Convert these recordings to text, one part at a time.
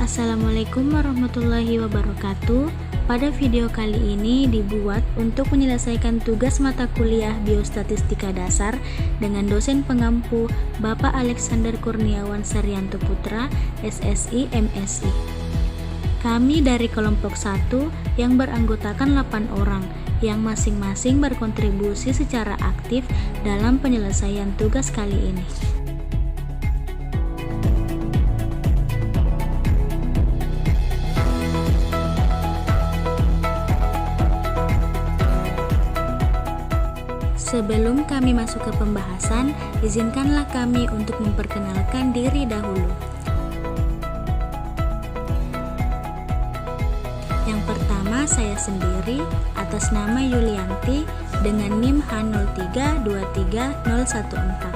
Assalamualaikum warahmatullahi wabarakatuh. Pada video kali ini dibuat untuk menyelesaikan tugas mata kuliah Biostatistika Dasar dengan dosen pengampu Bapak Alexander Kurniawan Saryanto Putra, SSI MSI. Kami dari kelompok 1 yang beranggotakan 8 orang yang masing-masing berkontribusi secara aktif dalam penyelesaian tugas kali ini. Sebelum kami masuk ke pembahasan, izinkanlah kami untuk memperkenalkan diri dahulu. Yang pertama, saya sendiri atas nama Yulianti dengan NIM H0323014.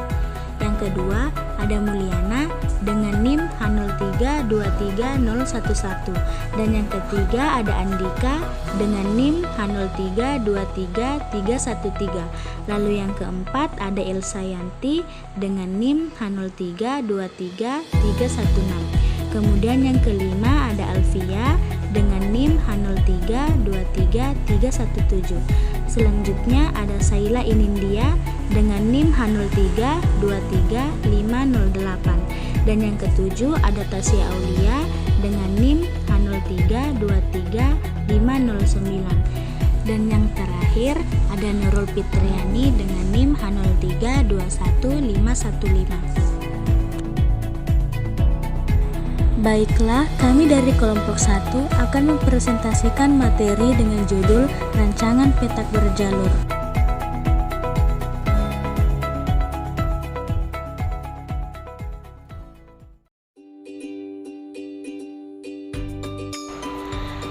Yang kedua, ada Mulyana dengan NIM H0323011. Dan yang ketiga ada Andika dengan NIM H0323313. Lalu yang keempat ada Elsayanti dengan NIM H0323316. Kemudian yang kelima ada Alfia dengan NIM H0323317. Selanjutnya ada Saila Inindia dengan NIM H0323508. Dan yang ketujuh ada Tasya Aulia dengan NIM H0323509. Dan yang terakhir ada Nurul Fitriani dengan NIM H0321515. Baiklah, kami dari kelompok 1 akan mempresentasikan materi dengan judul Rancangan Petak Berjalur.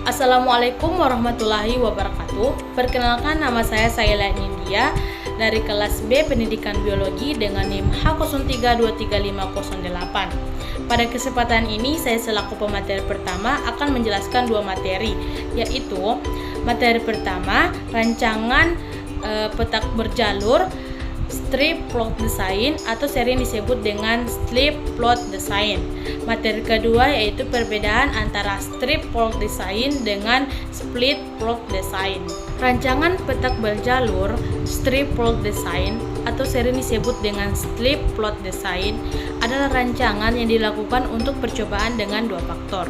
Assalamualaikum warahmatullahi wabarakatuh. Perkenalkan, nama saya Saila Inindia dari kelas B Pendidikan Biologi dengan NIM H0323508. Pada kesempatan ini saya selaku pemateri pertama akan menjelaskan dua materi, yaitu materi pertama rancangan petak berjalur strip plot design atau sering disebut dengan strip plot design. Materi kedua yaitu perbedaan antara strip plot design dengan split plot design. Rancangan petak berjalur strip plot design atau sering disebut dengan strip plot design adalah rancangan yang dilakukan untuk percobaan dengan dua faktor.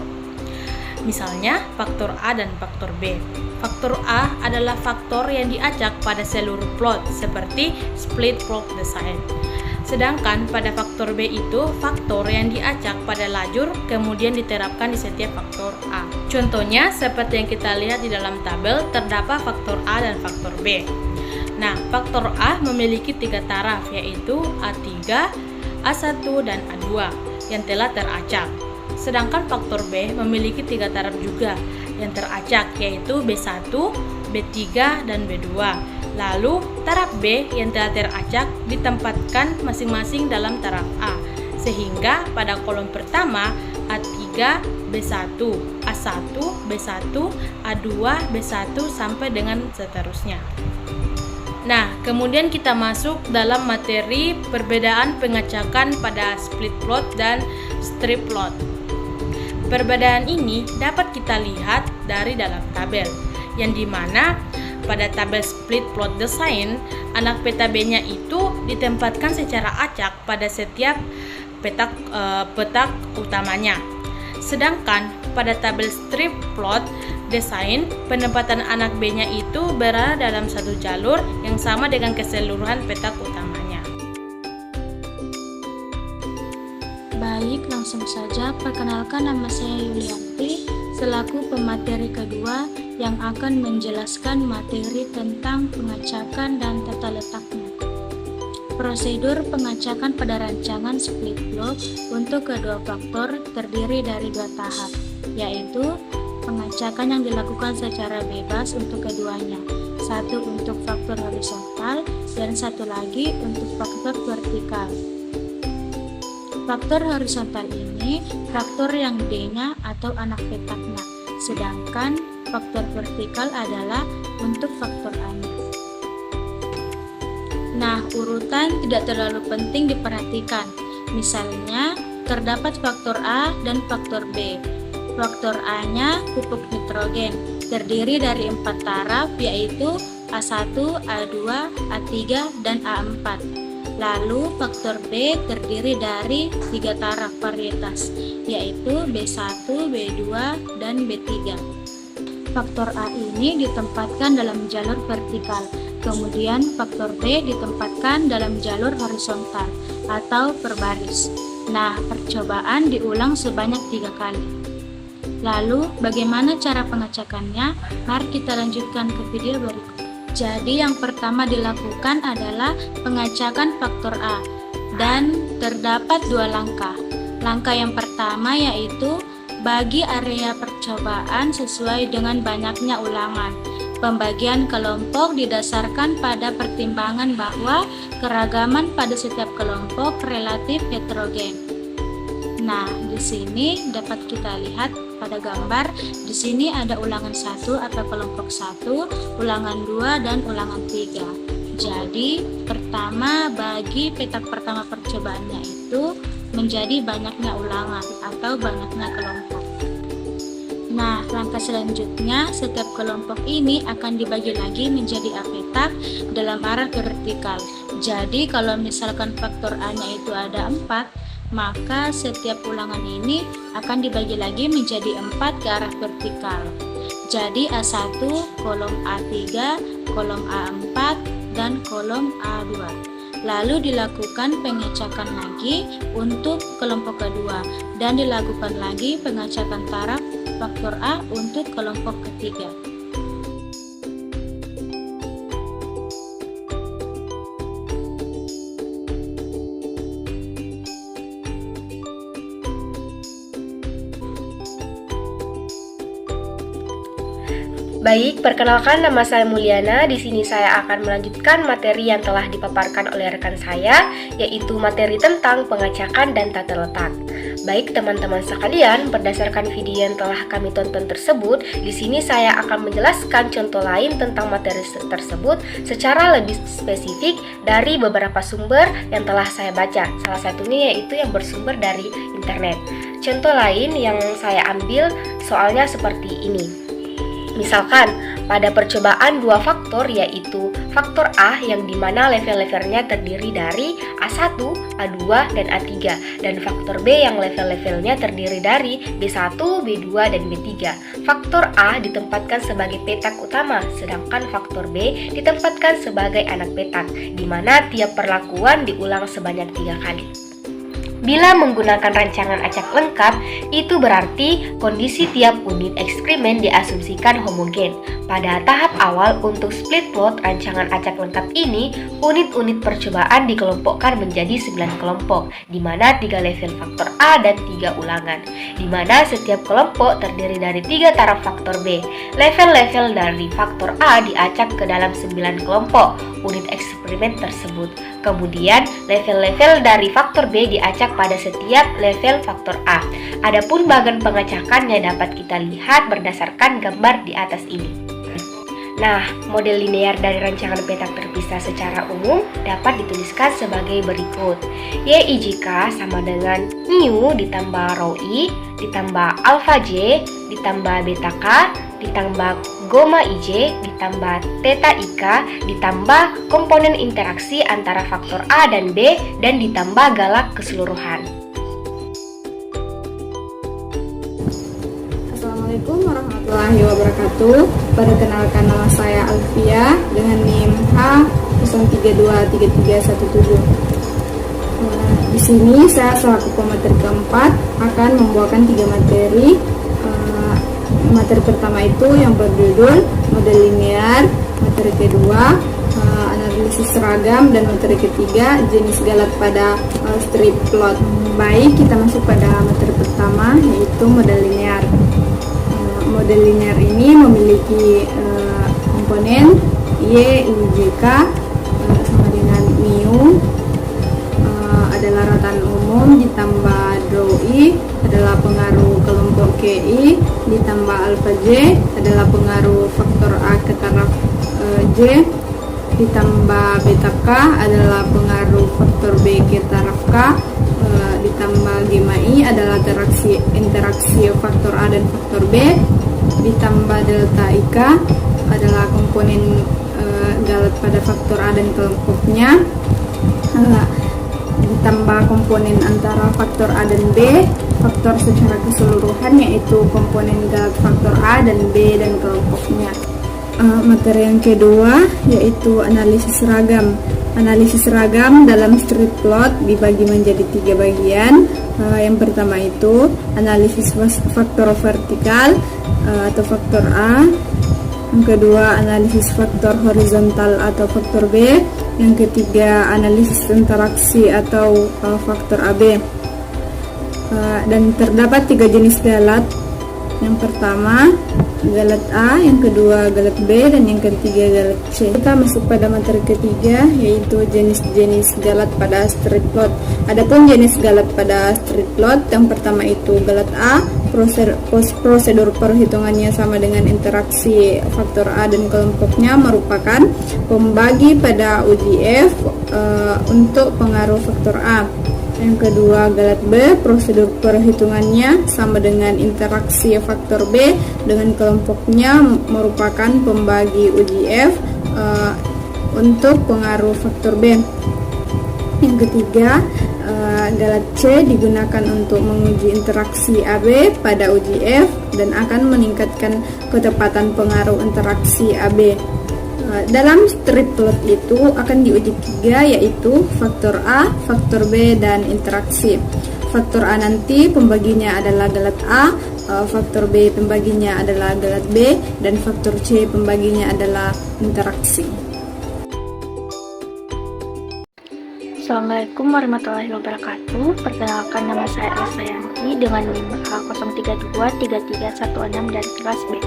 Misalnya faktor A dan faktor B. Faktor A adalah faktor yang diacak pada seluruh plot seperti split plot design. Sedangkan pada faktor B itu faktor yang diacak pada lajur kemudian diterapkan di setiap faktor A. Contohnya seperti yang kita lihat di dalam tabel, terdapat faktor A dan faktor B. Nah, faktor A memiliki 3 taraf, yaitu A3, A1, dan A2 yang telah teracak. Sedangkan faktor B memiliki 3 taraf juga yang teracak, yaitu B1, B3, dan B2. Lalu taraf B yang telah teracak ditempatkan masing-masing dalam taraf A, sehingga pada kolom pertama A3, B1, A1, B1, A2, B1 sampai dengan seterusnya. Nah, kemudian kita masuk dalam materi perbedaan pengacakan pada split plot dan strip plot. Perbedaan ini dapat kita lihat dari dalam tabel, yang dimana pada tabel split plot design, anak peta B-nya itu ditempatkan secara acak pada setiap petak utamanya. Sedangkan pada tabel strip plot design, penempatan anak B-nya itu berada dalam satu jalur yang sama dengan keseluruhan petak utamanya. Baik, langsung saja perkenalkan, nama saya Yulianti selaku pemateri kedua yang akan menjelaskan materi tentang pengacakan dan tata letaknya. Prosedur pengacakan pada rancangan split plot untuk kedua faktor terdiri dari 2 tahap, yaitu pengacakan yang dilakukan secara bebas untuk keduanya, satu untuk faktor horizontal dan satu lagi untuk faktor vertikal. Faktor horizontal ini faktor yang D-nya atau anak petaknya, sedangkan faktor vertikal adalah untuk faktor A-nya. Nah, urutan tidak terlalu penting diperhatikan. Misalnya, terdapat faktor A dan faktor B. Faktor A-nya pupuk nitrogen, terdiri dari 4 taraf, yaitu A1, A2, A3, dan A4. Lalu faktor B terdiri dari 3 taraf varietas, yaitu B1, B2, dan B3. Faktor A ini ditempatkan dalam jalur vertikal, kemudian faktor B ditempatkan dalam jalur horizontal atau per baris. Nah, percobaan diulang sebanyak 3 kali. Lalu, bagaimana cara pengacakannya? Mari kita lanjutkan ke video berikut. Jadi, yang pertama dilakukan adalah pengacakan faktor A, dan terdapat 2 langkah. Langkah yang pertama yaitu bagi area percobaan sesuai dengan banyaknya ulangan. Pembagian kelompok didasarkan pada pertimbangan bahwa keragaman pada setiap kelompok relatif heterogen. Nah, di sini dapat kita lihat pada gambar. Di sini ada ulangan 1 atau kelompok 1, ulangan 2, dan ulangan 3. Jadi, pertama bagi petak pertama percobaannya itu menjadi banyaknya ulangan atau banyaknya kelompok. Nah, langkah selanjutnya, setiap kelompok ini akan dibagi lagi menjadi A petak dalam arah vertikal. Jadi, kalau misalkan faktor A-nya itu ada 4, maka setiap ulangan ini akan dibagi lagi menjadi 4 ke arah vertikal. Jadi A1, kolom A3, kolom A4, dan kolom A2. Lalu dilakukan pengacakan lagi untuk kelompok kedua, dan dilakukan lagi pengacakan taraf faktor A untuk kelompok ketiga. Baik, perkenalkan nama saya Mulyana. Di sini saya akan melanjutkan materi yang telah dipaparkan oleh rekan saya, yaitu materi tentang pengacakan dan tata letak. Baik teman-teman sekalian, berdasarkan video yang telah kami tonton tersebut, di sini saya akan menjelaskan contoh lain tentang materi tersebut secara lebih spesifik dari beberapa sumber yang telah saya baca. Salah satunya yaitu yang bersumber dari internet. Contoh lain yang saya ambil soalnya seperti ini. Misalkan, pada percobaan 2 faktor yaitu faktor A yang dimana level-levelnya terdiri dari A1, A2, dan A3, dan faktor B yang level-levelnya terdiri dari B1, B2, dan B3. Faktor A ditempatkan sebagai petak utama, sedangkan faktor B ditempatkan sebagai anak petak, di mana tiap perlakuan diulang sebanyak 3 kali. Bila menggunakan rancangan acak lengkap, itu berarti kondisi tiap unit ekskremen diasumsikan homogen. Pada tahap awal untuk split plot rancangan acak lengkap ini, unit-unit percobaan dikelompokkan menjadi 9 kelompok, di mana 3 level faktor A dan 3 ulangan, di mana setiap kelompok terdiri dari 3 taraf faktor B. Level-level dari faktor A diacak ke dalam 9 kelompok unit eksperimen tersebut. Kemudian, level-level dari faktor B diacak pada setiap level faktor A. Adapun bagan pengacakannya dapat kita lihat berdasarkan gambar di atas ini. Nah, model linear dari rancangan petak terpisah secara umum dapat dituliskan sebagai berikut. YIJK sama dengan mu ditambah rho I, ditambah alpha J, ditambah beta K, ditambah gamma IJ, ditambah theta IK, ditambah komponen interaksi antara faktor A dan B, dan ditambah galak keseluruhan. Assalamualaikum warahmatullahi wabarakatuh. Perkenalkan, nama saya Alfia dengan NIM H03233117. Di sini saya selaku pemateri keempat akan membawakan 3 materi. Materi pertama itu yang berjudul model linear, materi kedua analisis seragam, dan materi ketiga jenis galak pada strip plot. Baik, kita masuk pada materi pertama yaitu model linear. Model linear ini memiliki komponen Y, I, J, K sama dengan mu adalah rotan umum, ditambah rho I adalah pengaruh kelompok KI, ditambah alpha J adalah pengaruh faktor A ke taraf J, ditambah beta K adalah pengaruh faktor B ke taraf K, ditambah gamma I adalah interaksi faktor A dan faktor B, ditambah delta IK adalah komponen galat pada faktor A dan kelompoknya, ditambah komponen antara faktor A dan B, faktor secara keseluruhan yaitu komponen galat faktor A dan B dan kelompoknya. Materi yang kedua yaitu analisis seragam. Analisis seragam dalam strip plot dibagi menjadi 3 bagian. Yang pertama itu analisis faktor vertikal atau faktor A. Yang kedua analisis faktor horizontal atau faktor B. Yang ketiga analisis interaksi atau faktor AB. Dan terdapat 3 jenis galat. Yang pertama galat A, yang kedua galat B, dan yang ketiga galat C. Kita masuk pada materi ketiga yaitu jenis-jenis galat pada straight plot. Adapun jenis galat pada straight plot, yang pertama itu galat A, prosedur perhitungannya sama dengan interaksi faktor A dan kelompoknya merupakan pembagi pada UJF untuk pengaruh faktor A. Yang kedua galat B, prosedur perhitungannya sama dengan interaksi faktor B dengan kelompoknya merupakan pembagi UJF untuk pengaruh faktor B. Yang ketiga galat C digunakan untuk menguji interaksi AB pada UJF dan akan meningkatkan ketepatan pengaruh interaksi AB. Dalam strip plot itu akan diuji 3 yaitu faktor A, faktor B, dan interaksi. Faktor A nanti pembaginya adalah galat A, faktor B pembaginya adalah galat B, dan faktor C pembaginya adalah interaksi. Assalamualaikum warahmatullahi wabarakatuh. Perkenalkan, nama saya Elsa Yanti dengan NIM H0323316 dari kelas B.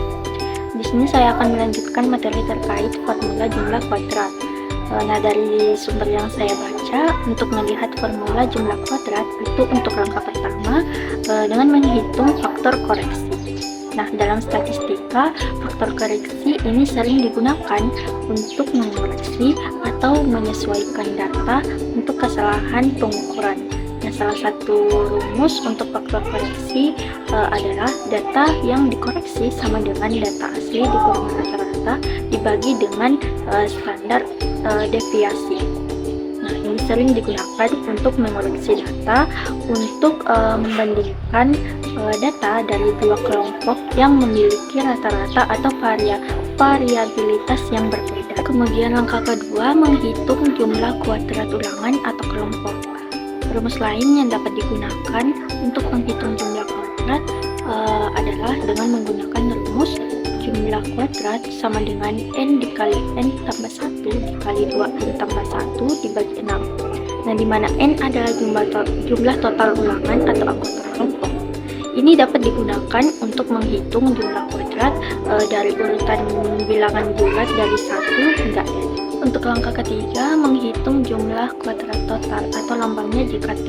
Di sini saya akan melanjutkan materi terkait formula jumlah kuadrat. Nah, dari sumber yang saya baca, untuk melihat formula jumlah kuadrat itu untuk langkah pertama dengan menghitung faktor koreksi. Nah, dalam statistika, faktor koreksi ini sering digunakan untuk mengoreksi atau menyesuaikan data untuk kesalahan pengukuran. Nah, salah satu rumus untuk faktor koreksi adalah data yang dikoreksi sama dengan data asli dikurang rata-rata dibagi dengan standar deviasi. Nah, ini sering digunakan untuk mengoreksi data untuk membandingkan data dari dua kelompok yang memiliki rata-rata atau variabilitas yang berbeda. Kemudian langkah kedua, menghitung jumlah kuadrat ulangan atau kelompok. Rumus lain yang dapat digunakan untuk menghitung jumlah kuadrat adalah dengan menggunakan rumus jumlah kuadrat sama dengan n dikali n tambah 1 dikali 2n tambah 1 dibagi 6. Nah, di mana n adalah jumlah total ulangan atau anggota kelompok. Ini dapat digunakan untuk menghitung jumlah kuadrat dari urutan bilangan bulat dari 1 hingga n. Untuk langkah ketiga, menghitung jumlah kuadrat total atau lambangnya JKT.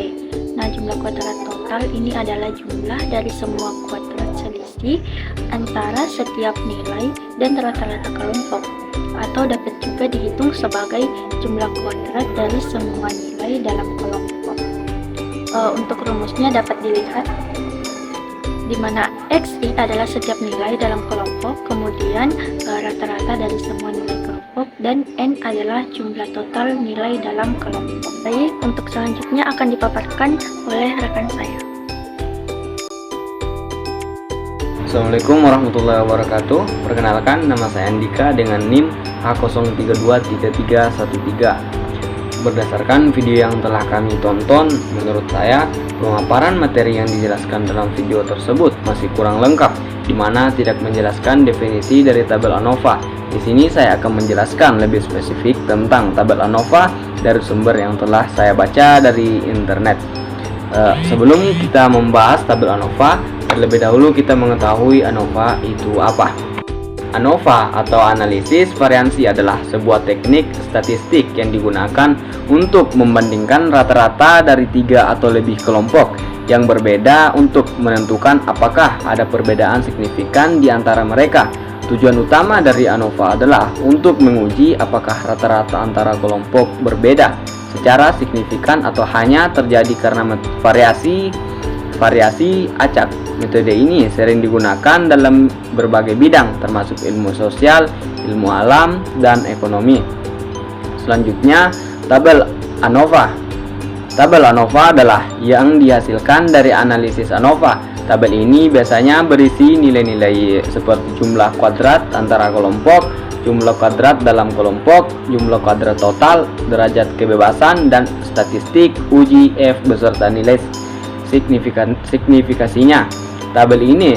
Nah, jumlah kuadrat total ini adalah jumlah dari semua kuadrat selisih antara setiap nilai dan rata-rata kelompok, atau dapat juga dihitung sebagai jumlah kuadrat dari semua nilai dalam kelompok. Untuk rumusnya dapat dilihat di mana XI adalah setiap nilai dalam kelompok, kemudian rata-rata dari semua nilai kelompok, dan N adalah jumlah total nilai dalam kelompok. Baik, untuk selanjutnya akan dipaparkan oleh rekan saya. Assalamualaikum warahmatullahi wabarakatuh. Perkenalkan, nama saya Andika dengan NIM H0323313. Berdasarkan video yang telah kami tonton, menurut saya pemaparan materi yang dijelaskan dalam video tersebut masih kurang lengkap, di mana tidak menjelaskan definisi dari tabel ANOVA. Di sini saya akan menjelaskan lebih spesifik tentang tabel ANOVA dari sumber yang telah saya baca dari internet. Sebelum kita membahas tabel ANOVA, terlebih dahulu kita mengetahui ANOVA itu apa. ANOVA atau analisis variansi adalah sebuah teknik statistik yang digunakan untuk membandingkan rata-rata dari 3 atau lebih kelompok yang berbeda untuk menentukan apakah ada perbedaan signifikan di antara mereka. Tujuan utama dari ANOVA adalah untuk menguji apakah rata-rata antara kelompok berbeda. secara signifikan atau hanya terjadi karena variasi acak. Metode ini sering digunakan dalam berbagai bidang termasuk ilmu sosial, ilmu alam, dan ekonomi. Selanjutnya, tabel ANOVA. Tabel ANOVA adalah yang dihasilkan dari analisis ANOVA. Tabel ini biasanya berisi nilai-nilai seperti jumlah kuadrat antara kelompok, jumlah kuadrat dalam kelompok, jumlah kuadrat total, derajat kebebasan, dan statistik uji F beserta nilai signifikasinya. Tabel ini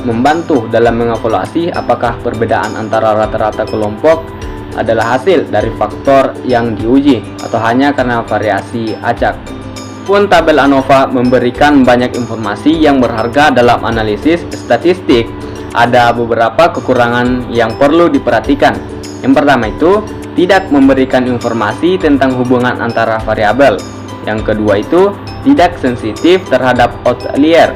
membantu dalam mengevaluasi apakah perbedaan antara rata-rata kelompok adalah hasil dari faktor yang diuji atau hanya karena variasi acak. Pun tabel ANOVA memberikan banyak informasi yang berharga dalam analisis statistik, ada beberapa kekurangan yang perlu diperhatikan. Yang pertama itu, tidak memberikan informasi tentang hubungan antara variabel. Yang kedua itu, tidak sensitif terhadap outlier.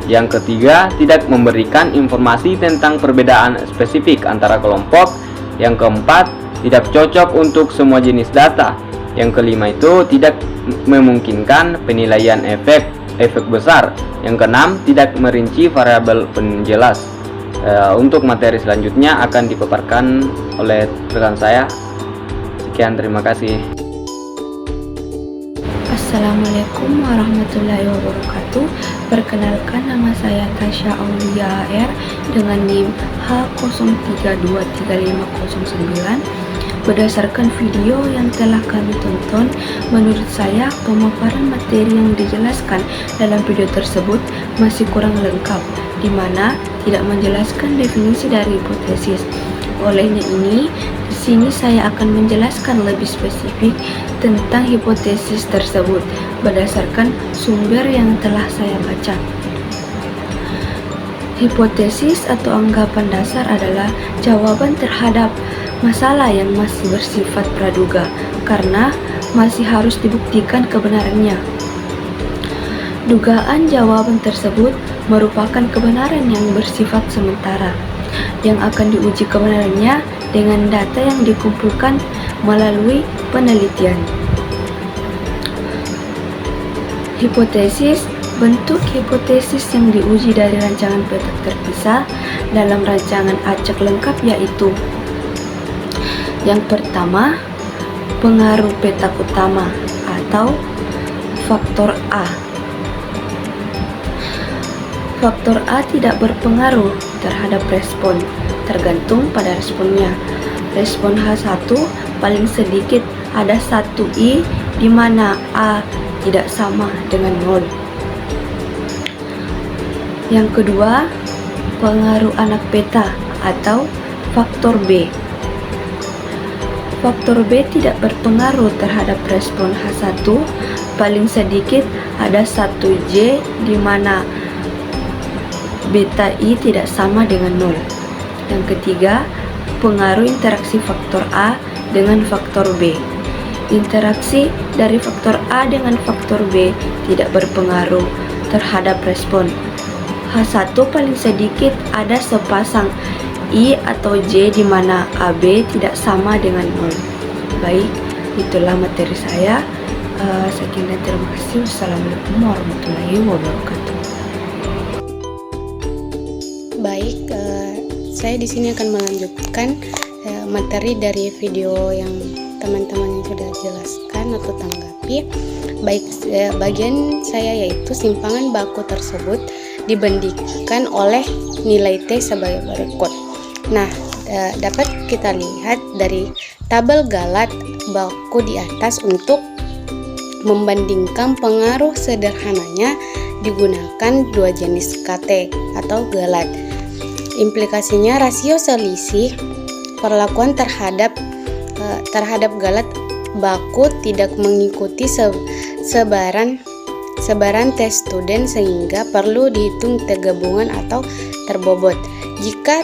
Yang ketiga, tidak memberikan informasi tentang perbedaan spesifik antara kelompok. Yang keempat, tidak cocok untuk semua jenis data. Yang kelima itu, tidak memungkinkan penilaian efek besar. Yang keenam, tidak merinci variabel penjelas. Untuk materi selanjutnya akan dipaparkan oleh rekan saya. Sekian, terima kasih. Assalamualaikum warahmatullahi wabarakatuh. Perkenalkan, nama saya Tasya Aulia AR dengan NIM H03235009. Berdasarkan video yang telah kami tonton, menurut saya pemaparan materi yang dijelaskan dalam video tersebut masih kurang lengkap, di mana tidak menjelaskan definisi dari hipotesis. Olehnya ini, di sini saya akan menjelaskan lebih spesifik tentang hipotesis tersebut berdasarkan sumber yang telah saya baca. Hipotesis atau anggapan dasar adalah jawaban terhadap masalah yang masih bersifat praduga karena masih harus dibuktikan kebenarannya. Dugaan jawaban tersebut merupakan kebenaran yang bersifat sementara yang akan diuji kebenarannya dengan data yang dikumpulkan melalui penelitian. Hipotesis, bentuk hipotesis yang diuji dari rancangan petak terpisah dalam rancangan acak lengkap yaitu: yang pertama, pengaruh petak utama atau faktor A. Faktor A tidak berpengaruh terhadap respon, tergantung pada responnya. Respon H1 paling sedikit ada 1I di mana A tidak sama dengan 0. Yang kedua, pengaruh anak peta atau faktor B. Faktor B tidak berpengaruh terhadap respon H1, paling sedikit ada 1J di mana beta I tidak sama dengan 0. Yang ketiga, pengaruh interaksi faktor A dengan faktor B. Interaksi dari faktor A dengan faktor B tidak berpengaruh terhadap respon. H1 paling sedikit ada sepasang I atau J di mana AB tidak sama dengan 0. Baik, itulah materi saya. Sekian dan terima kasih. Wassalamualaikum warahmatullahi wabarakatuh. Baik, saya di sini akan melanjutkan materi dari video yang teman-teman sudah jelaskan atau tanggapi. Baik, bagian saya yaitu simpangan baku tersebut dibandingkan oleh nilai T sebagai berikut. Nah, dapat kita lihat dari tabel galat baku di atas untuk membandingkan pengaruh sederhananya digunakan dua jenis KT atau galat. Implikasinya rasio selisih perlakuan terhadap galat baku tidak mengikuti sebaran tes student sehingga perlu dihitung tergabungan atau terbobot. Jika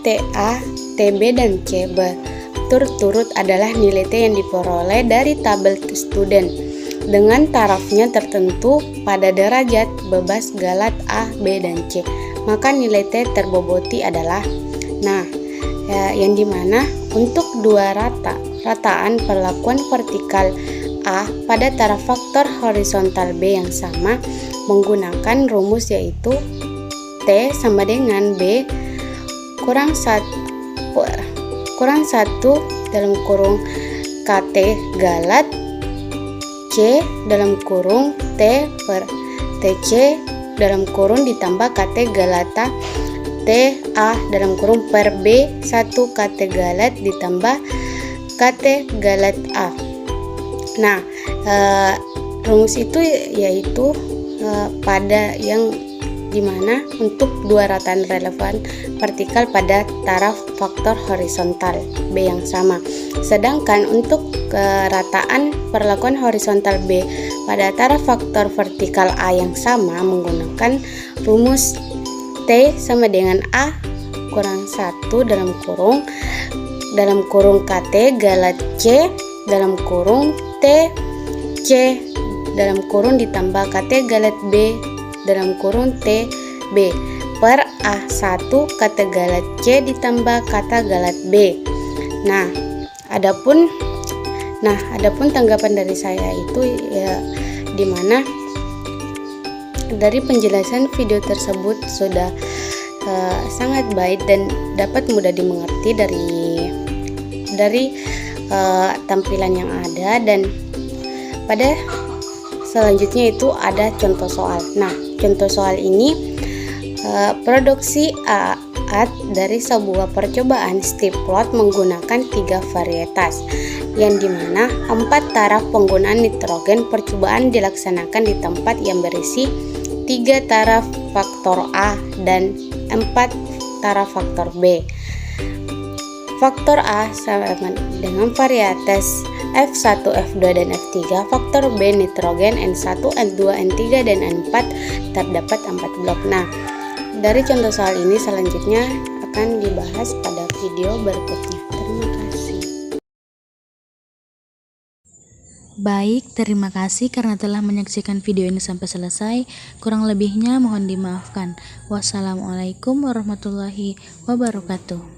TA, TB dan C berturut-turut adalah nilai T yang diperoleh dari tabel student, dengan tarafnya tertentu pada derajat bebas galat A, B, dan C. Maka nilai T terboboti adalah, yang dimana untuk dua rataan perlakuan vertikal A pada taraf faktor horizontal B yang sama menggunakan rumus yaitu T sama dengan B kurang 1 dalam kurung KT galat C dalam kurung T per TC dalam kurung ditambah KT galata T A dalam kurung per B 1 KT galat ditambah KT galat A. Nah, rumus itu yaitu pada yang dimana untuk dua rataan relevan vertikal pada taraf faktor horizontal B yang sama. Sedangkan untuk rataan perlakuan horizontal B pada taraf faktor vertikal A yang sama menggunakan rumus T sama dengan A kurang 1 dalam kurung KT galat C dalam kurung T C dalam kurung ditambah KT galat B dalam kurung T B per A1 kata galat C ditambah kata galat B. Nah, adapun tanggapan dari saya itu ya dimana dari penjelasan video tersebut sudah sangat baik dan dapat mudah dimengerti dari tampilan yang ada, dan pada selanjutnya itu ada contoh soal. Nah, contoh soal ini produksi AAT dari sebuah percobaan stiplot menggunakan 3 varietas, yang dimana 4 taraf penggunaan nitrogen percobaan dilaksanakan di tempat yang berisi 3 taraf faktor A dan 4 taraf faktor B. Faktor A sama dengan varietas F1, F2, dan F3. Faktor B nitrogen N1, N2, N3, dan N4 terdapat 4 blok. Nah, dari contoh soal ini selanjutnya akan dibahas pada video berikutnya. Terima kasih. Baik, terima kasih karena telah menyaksikan video ini sampai selesai. Kurang lebihnya mohon dimaafkan. Wassalamualaikum warahmatullahi wabarakatuh.